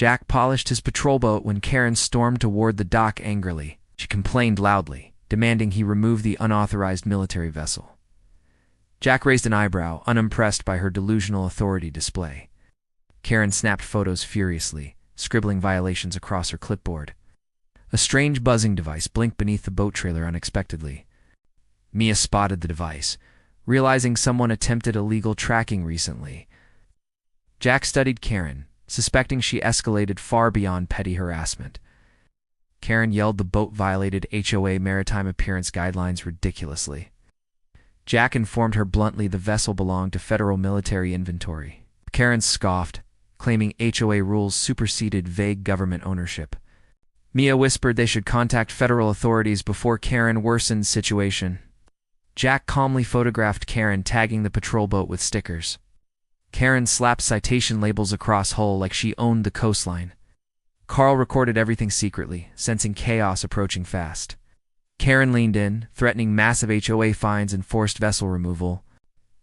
Jack polished his patrol boat when Karen stormed toward the dock angrily. She complained loudly, demanding he remove the unauthorized military vessel. Jack raised an eyebrow, unimpressed by her delusional authority display. Karen snapped photos furiously, scribbling violations across her clipboard. A strange buzzing device blinked beneath the boat trailer unexpectedly. Mia spotted the device, realizing someone attempted illegal tracking recently. Jack studied Karen, suspecting she escalated far beyond petty harassment. Karen yelled the boat violated HOA maritime appearance guidelines ridiculously. Jack informed her bluntly the vessel belonged to federal military inventory. Karen scoffed, claiming HOA rules superseded vague government ownership. Mia whispered they should contact federal authorities before Karen worsened situation. Jack calmly photographed Karen tagging the patrol boat with stickers. Karen slapped citation labels across hull like she owned the coastline. Carl recorded everything secretly, sensing chaos approaching fast. Karen leaned in, threatening massive HOA fines and forced vessel removal.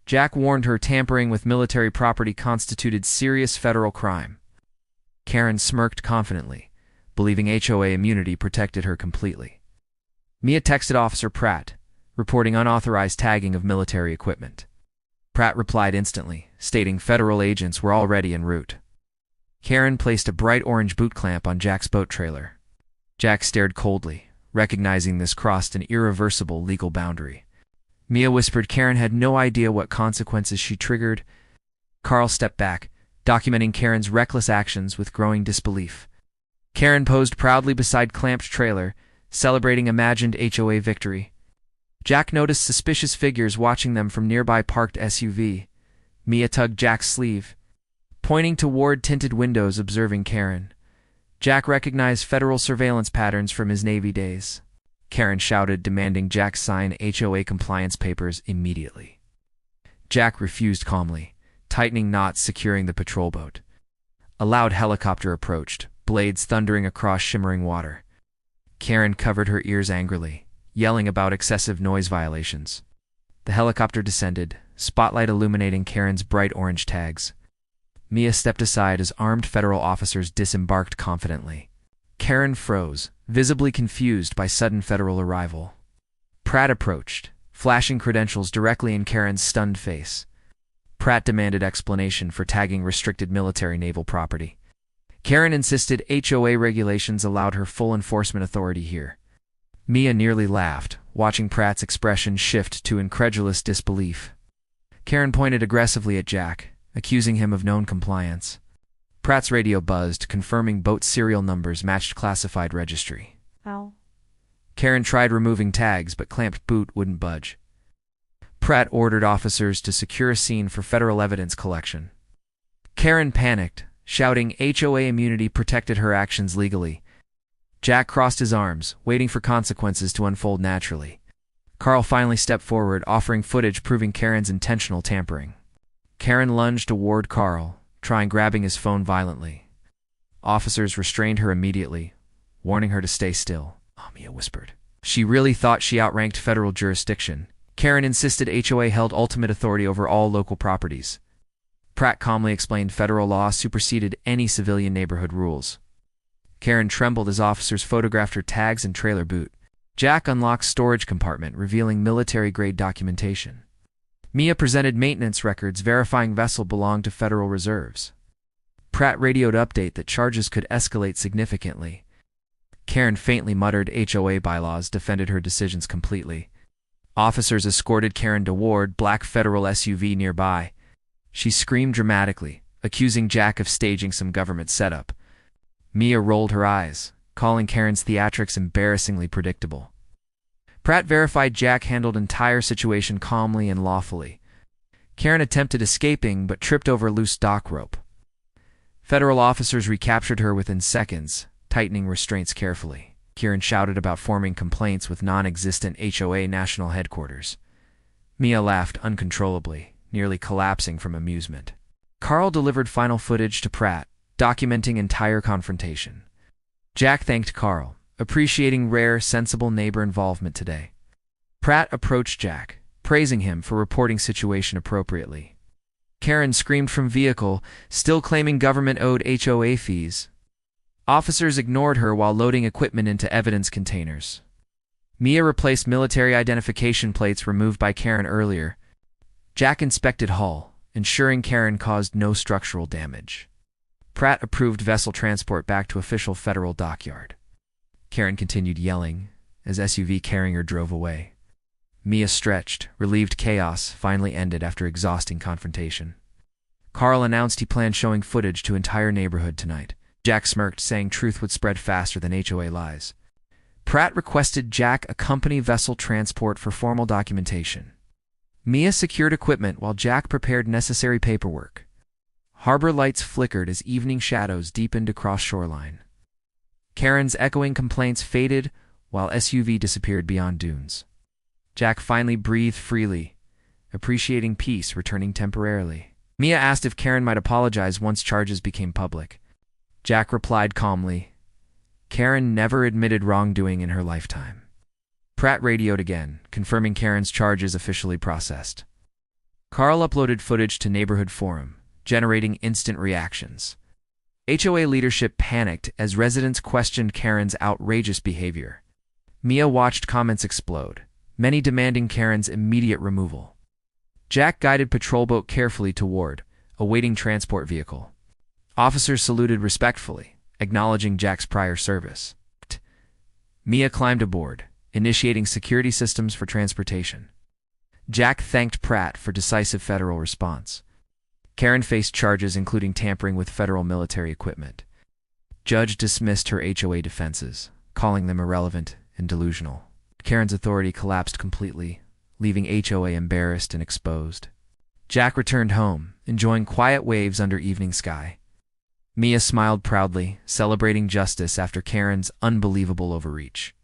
Jack warned her tampering with military property constituted serious federal crime. Karen smirked confidently, believing HOA immunity protected her completely. Mia texted Officer Pratt, reporting unauthorized tagging of military equipment. Pratt replied instantly, stating federal agents were already en route. Karen placed a bright orange boot clamp on Jack's boat trailer. Jack stared coldly, recognizing this crossed an irreversible legal boundary. Mia whispered Karen had no idea what consequences she triggered. Carl stepped back, documenting Karen's reckless actions with growing disbelief. Karen posed proudly beside clamped trailer, celebrating imagined HOA victory. Jack noticed suspicious figures watching them from nearby parked SUV. Mia tugged Jack's sleeve, pointing toward tinted windows observing Karen. Jack recognized federal surveillance patterns from his Navy days. Karen shouted, demanding Jack sign HOA compliance papers immediately. Jack refused calmly, tightening knots securing the patrol boat. A loud helicopter approached, blades thundering across shimmering water. Karen covered her ears angrily, yelling about excessive noise violations. The helicopter descended, spotlight illuminating Karen's bright orange tags. Mia stepped aside as armed federal officers disembarked confidently. Karen froze, visibly confused by sudden federal arrival. Pratt approached, flashing credentials directly in Karen's stunned face. Pratt demanded explanation for tagging restricted military naval property. Karen insisted HOA regulations allowed her full enforcement authority here. Mia nearly laughed, watching Pratt's expression shift to incredulous disbelief. Karen pointed aggressively at Jack, accusing him of non-compliance. Pratt's radio buzzed, confirming boat serial numbers matched classified registry. Ow. Karen tried removing tags, but clamped boot wouldn't budge. Pratt ordered officers to secure a scene for federal evidence collection. Karen panicked, shouting HOA immunity protected her actions legally. Jack crossed his arms, waiting for consequences to unfold naturally. Carl finally stepped forward, offering footage proving Karen's intentional tampering. Karen lunged toward Carl, grabbing his phone violently. Officers restrained her immediately, warning her to stay still. Mia whispered. She really thought she outranked federal jurisdiction. Karen insisted HOA held ultimate authority over all local properties. Pratt calmly explained federal law superseded any civilian neighborhood rules. Karen trembled as officers photographed her tags and trailer boot. Jack unlocked storage compartment, revealing military-grade documentation. Mia presented maintenance records verifying vessel belonged to federal reserves. Pratt radioed update that charges could escalate significantly. Karen faintly muttered HOA bylaws defended her decisions completely. Officers escorted Karen toward black federal SUV nearby. She screamed dramatically, accusing Jack of staging some government setup. Mia rolled her eyes, calling Karen's theatrics embarrassingly predictable. Pratt verified Jack handled entire situation calmly and lawfully. Karen attempted escaping but tripped over loose dock rope. Federal officers recaptured her within seconds, tightening restraints carefully. Karen shouted about forming complaints with non-existent HOA national headquarters. Mia laughed uncontrollably, nearly collapsing from amusement. Carl delivered final footage to Pratt, documenting entire confrontation. Jack thanked Carl, appreciating rare, sensible neighbor involvement today. Pratt approached Jack, praising him for reporting situation appropriately. Karen screamed from vehicle, still claiming government owed HOA fees. Officers ignored her while loading equipment into evidence containers. Mia replaced military identification plates removed by Karen earlier. Jack inspected hull, ensuring Karen caused no structural damage. Pratt approved vessel transport back to official federal dockyard. Karen continued yelling as SUV carrying her drove away. Mia stretched, relieved chaos finally ended after exhausting confrontation. Carl announced he planned showing footage to entire neighborhood tonight. Jack smirked, saying truth would spread faster than HOA lies. Pratt requested Jack accompany vessel transport for formal documentation. Mia secured equipment while Jack prepared necessary paperwork. Harbor lights flickered as evening shadows deepened across shoreline. Karen's echoing complaints faded while SUV disappeared beyond dunes. Jack finally breathed freely, appreciating peace returning temporarily. Mia asked if Karen might apologize once charges became public. Jack replied calmly, Karen never admitted wrongdoing in her lifetime. Pratt radioed again, confirming Karen's charges officially processed. Carl uploaded footage to Neighborhood Forum, generating instant reactions. HOA leadership panicked as residents questioned Karen's outrageous behavior. Mia watched comments explode, many demanding Karen's immediate removal. Jack guided patrol boat carefully toward a waiting transport vehicle. Officers saluted respectfully, acknowledging Jack's prior service. Mia climbed aboard, initiating security systems for transportation. Jack thanked Pratt for decisive federal response. Karen faced charges including tampering with federal military equipment. Judge dismissed her HOA defenses, calling them irrelevant and delusional. Karen's authority collapsed completely, leaving HOA embarrassed and exposed. Jack returned home, enjoying quiet waves under evening sky. Mia smiled proudly, celebrating justice after Karen's unbelievable overreach.